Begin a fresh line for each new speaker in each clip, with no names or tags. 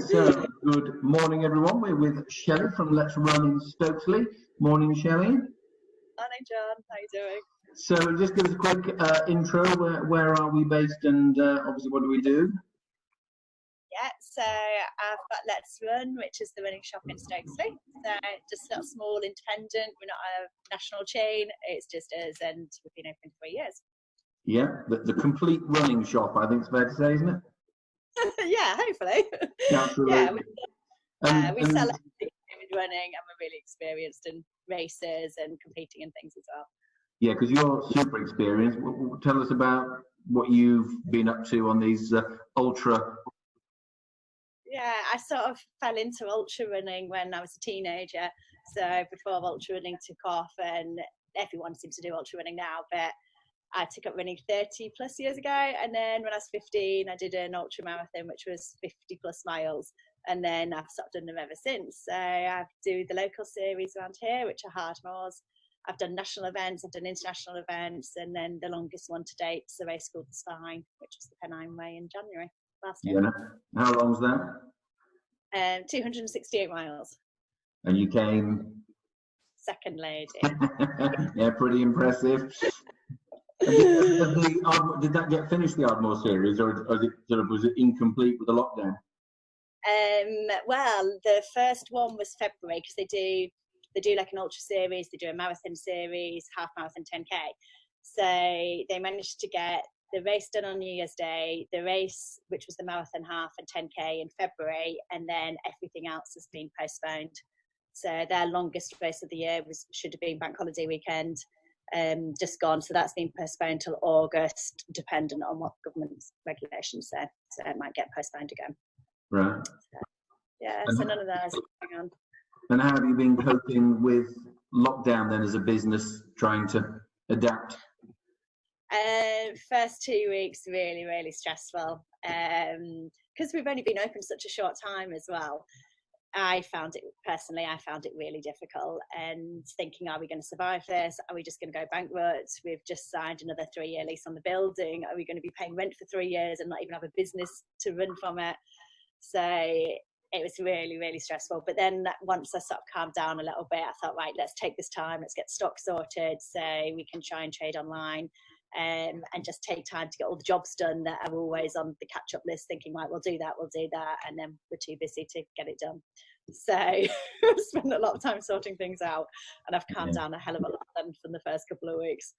So good morning, everyone. We're with Shelli from Let's Run in Stokesley. Morning, Shelli.
Morning, John. How you doing?
So just give us a quick intro. Where are we based, and obviously what do we do?
Yeah, so I've got Let's Run, which is the running shop in Stokesley. So just a small independent. We're not a national chain. It's just us, and we've been open 3 years.
Yeah, the complete running shop, I think it's fair to say, isn't it?
Yeah, hopefully.
Absolutely.
Yeah, we sell everything with running, and we're really experienced in races and competing in things as well.
Yeah, because you're super experienced. Tell us about what you've been up to on these ultra.
Yeah, I sort of fell into ultra running when I was a teenager. So before ultra running took off, and everyone seems to do ultra running now, but I took up running 30 plus years ago. And then when I was 15, I did an ultra marathon, which was 50 plus miles. And then I've sort of done them ever since. So I do the local series around here, which are Ardmore. I've done national events, I've done international events, and then the longest one to date is a race called the Spine, which was the Pennine Way in January last year.
Yeah. How long was that?
268 miles.
And you came
second lady.
Yeah, pretty impressive. Did that get finished, the Ardmore Series, or was it incomplete with the lockdown?
Well, the first one was February, because they do like an ultra series, they do a marathon series, half marathon, 10k. So they managed to get the race done on New Year's Day, the race, which was the marathon half and 10k in February, and then everything else has been postponed. So their longest race of the year should have been Bank Holiday weekend, just gone. So that's been postponed till August, dependent on what government's regulations said. So it might get postponed again.
Right.
So, yeah, so none of that is going on.
And how have you been coping with lockdown then as a business, trying to adapt?
First 2 weeks really, really stressful, because we've only been open such a short time as well. I found it really difficult, and thinking, are we going to survive this? Are we just going to go bankrupt? We've just signed another 3-year lease on the building. Are we going to be paying rent for 3 years and not even have a business to run from it? So it was really, really stressful. But then once I sort of calmed down a little bit, I thought, right, let's take this time, let's get stock sorted so we can try and trade online, and just take time to get all the jobs done that are always on the catch-up list, thinking, right, we'll do that, and then we're too busy to get it done. So I've spent a lot of time sorting things out, and I've calmed down a hell of a lot then from the first couple of weeks.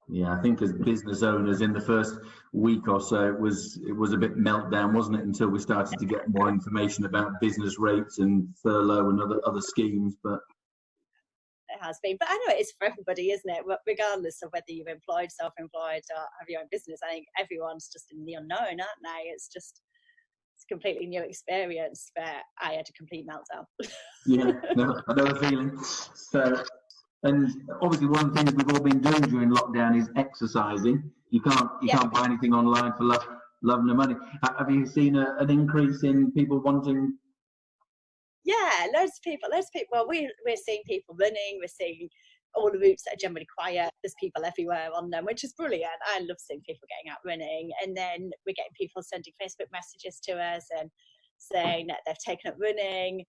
Yeah, I think as business owners, in the first week or so, it was a bit meltdown, wasn't it? Until we started to get more information about business rates and furlough and other schemes. But
it has been. But I know it's for everybody, isn't it? Regardless of whether you're employed, self-employed, or have your own business, I think everyone's just in the unknown, aren't they? It's a completely new experience. But I had a complete meltdown.
Yeah, no, I know the feeling. So. And obviously, one of the things we've all been doing during lockdown is exercising. You can't buy anything online for love nor money. Have you seen an increase in people wanting?
Yeah, loads of people. Well, we're seeing people running. We're seeing all the routes that are generally quiet. There's people everywhere on them, which is brilliant. I love seeing people getting out running. And then we're getting people sending Facebook messages to us and saying that they've taken up running,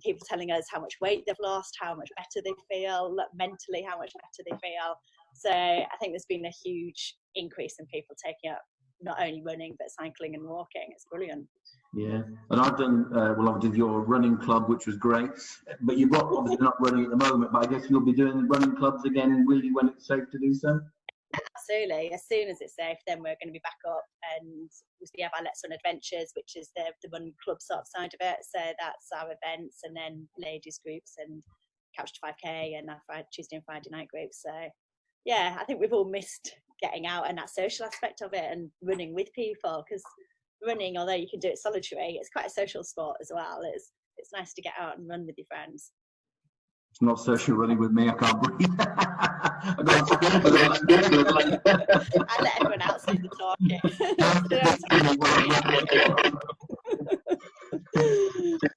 people telling us how much weight they've lost, how much better they feel, mentally how much better they feel. So I think there's been a huge increase in people taking up not only running but cycling and walking. It's brilliant.
Yeah, and I've done obviously your running club, which was great, but you've got obviously not running at the moment, but I guess you'll be doing running clubs again really when it's safe to do so.
Absolutely. As soon as it's safe, then we're going to be back up, and we have our Let's Run Adventures, which is the run club sort of side of it. So that's our events, and then ladies groups and Couch to 5k and our Tuesday and Friday night groups. So yeah, I think we've all missed getting out and that social aspect of it and running with people, because running, although you can do it solitary, it's quite a social sport as well. It's nice to get out and run with your friends.
It's not social running with me. I can't breathe. I
let everyone else do the talking.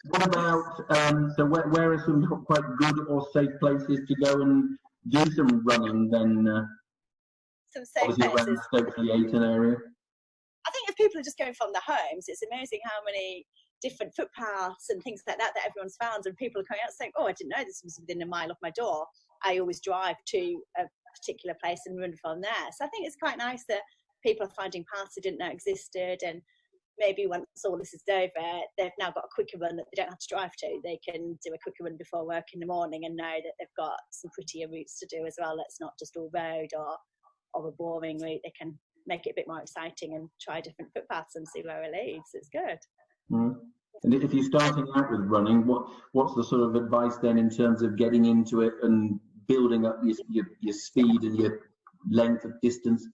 What about so where are some quite good or safe places to go and do some running? Then
some safe places.
Around the Stokesley Ayton area.
I think if people are just going from their homes, it's amazing how many different footpaths and things like that everyone's found, and people are coming out saying, oh, I didn't know this was within a mile of my door. I always drive to a particular place and run from there. So I think it's quite nice that people are finding paths they didn't know existed, and maybe once all this is over, they've now got a quicker run that they don't have to drive to. They can do a quicker run before work in the morning and know that they've got some prettier routes to do as well. That's not just all road or a boring route. They can make it a bit more exciting and try different footpaths and see where it leads. It's good.
Mm. And if you're starting out with running, what's the sort of advice then in terms of getting into it and building up your speed and your length of distance?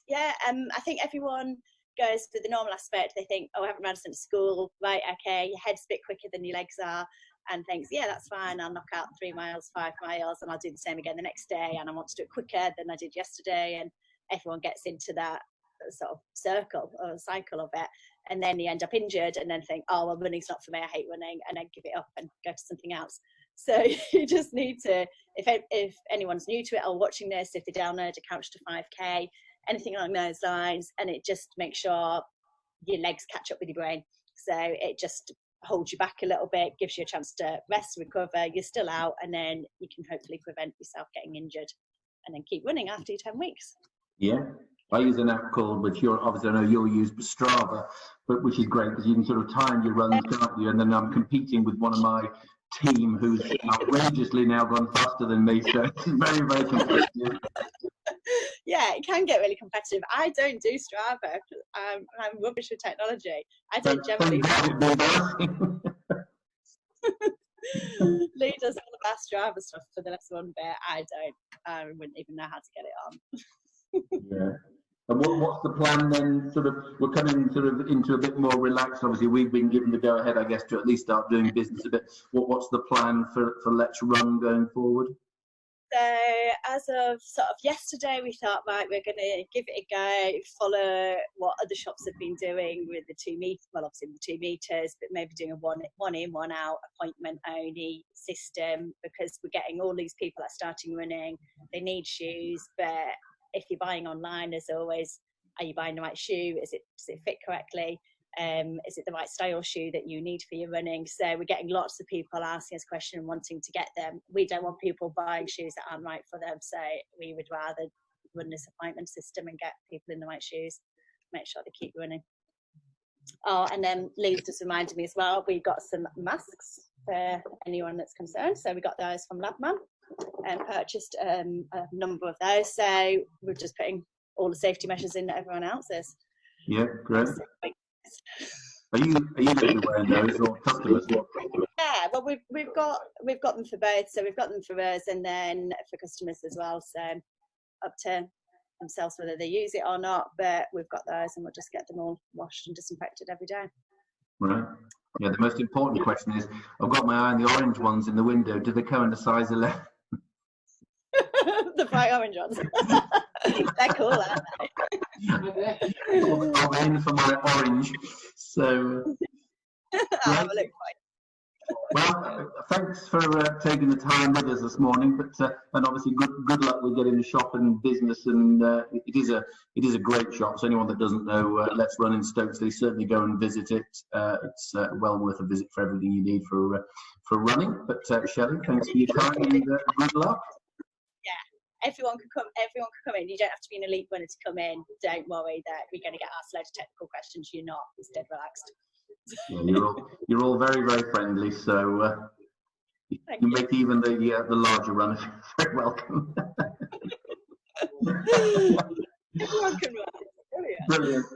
Yeah, I think everyone goes through the normal aspect. They think, oh, I haven't run since school, right? Okay, your head's a bit quicker than your legs are, and thinks, yeah, that's fine. I'll knock out 3 miles, 5 miles, and I'll do the same again the next day. And I want to do it quicker than I did yesterday. And everyone gets into that sort of circle or cycle of it, and then you end up injured, and then think, oh, well, running's not for me. I hate running, and then give it up and go to something else. So you just need to, if anyone's new to it or watching this, if they download a Couch to 5K, anything along those lines, and it just makes sure your legs catch up with your brain. So it just holds you back a little bit, gives you a chance to rest, recover, you're still out, and then you can hopefully prevent yourself getting injured and then keep running after your 10 weeks.
Yeah. I use an app called, which obviously I know you'll use, Strava, but which is great because you can sort of time your runs, can't you? And then I'm competing with one of my team who's outrageously now gone faster than me, so it's very, very competitive.
Yeah, it can get really competitive. I don't do Strava. I'm rubbish with technology. I don't generally. Lee does all the best Strava stuff for the next one bit. I don't. I wouldn't even know how to get it on.
Yeah. And what's the plan then? Sort of, we're coming sort of into a bit more relaxed. Obviously, we've been given the go ahead, I guess, to at least start doing business a bit. What's the plan for Let's Run going forward?
So as of sort of yesterday, we thought, right, we're going to give it a go, follow what other shops have been doing with the 2 meters, well, obviously the 2 meters, but maybe doing a one in, one out, appointment only system, because we're getting all these people that are starting running. They need shoes, but if you're buying online, as always, are you buying the right shoe? Does it fit correctly? Is it the right style shoe that you need for your running? So we're getting lots of people asking us questions and wanting to get them. We don't want people buying shoes that aren't right for them, so we would rather run this appointment system and get people in the right shoes, make sure they keep running. Oh, and then Lee just reminded me as well, we got some masks for anyone that's concerned. So we got those from Labman and purchased a number of those. So we're just putting all the safety measures in that everyone else is.
Yeah, great. Are you going to be wearing those, or customers?
Yeah, well, we've got them for both. So we've got them for us and then for customers as well. So up to themselves whether they use it or not. But we've got those, and we'll just get them all washed and disinfected every day.
Right. Yeah. The most important question is, I've got my eye on the orange ones in the window. Do they come in a size 11?
The bright orange ones. They're cool, aren't they?
I'm in for my orange. So,
I'll have a look for you.
Well, thanks for taking the time with us this morning. But and obviously, good luck with getting the shop and business. And it is a great shop. So anyone that doesn't know Let's Run in Stokesley, certainly go and visit it. It's well worth a visit for everything you need for running. But Shelli, thanks for your time and good luck.
Everyone can come in. You don't have to be an elite runner to come in. Don't worry that we're going to get asked loads of technical questions. You're not. It's dead relaxed.
Yeah, you're all very, very friendly. So you make even the larger runners very welcome.
Everyone can run. Brilliant.
Brilliant.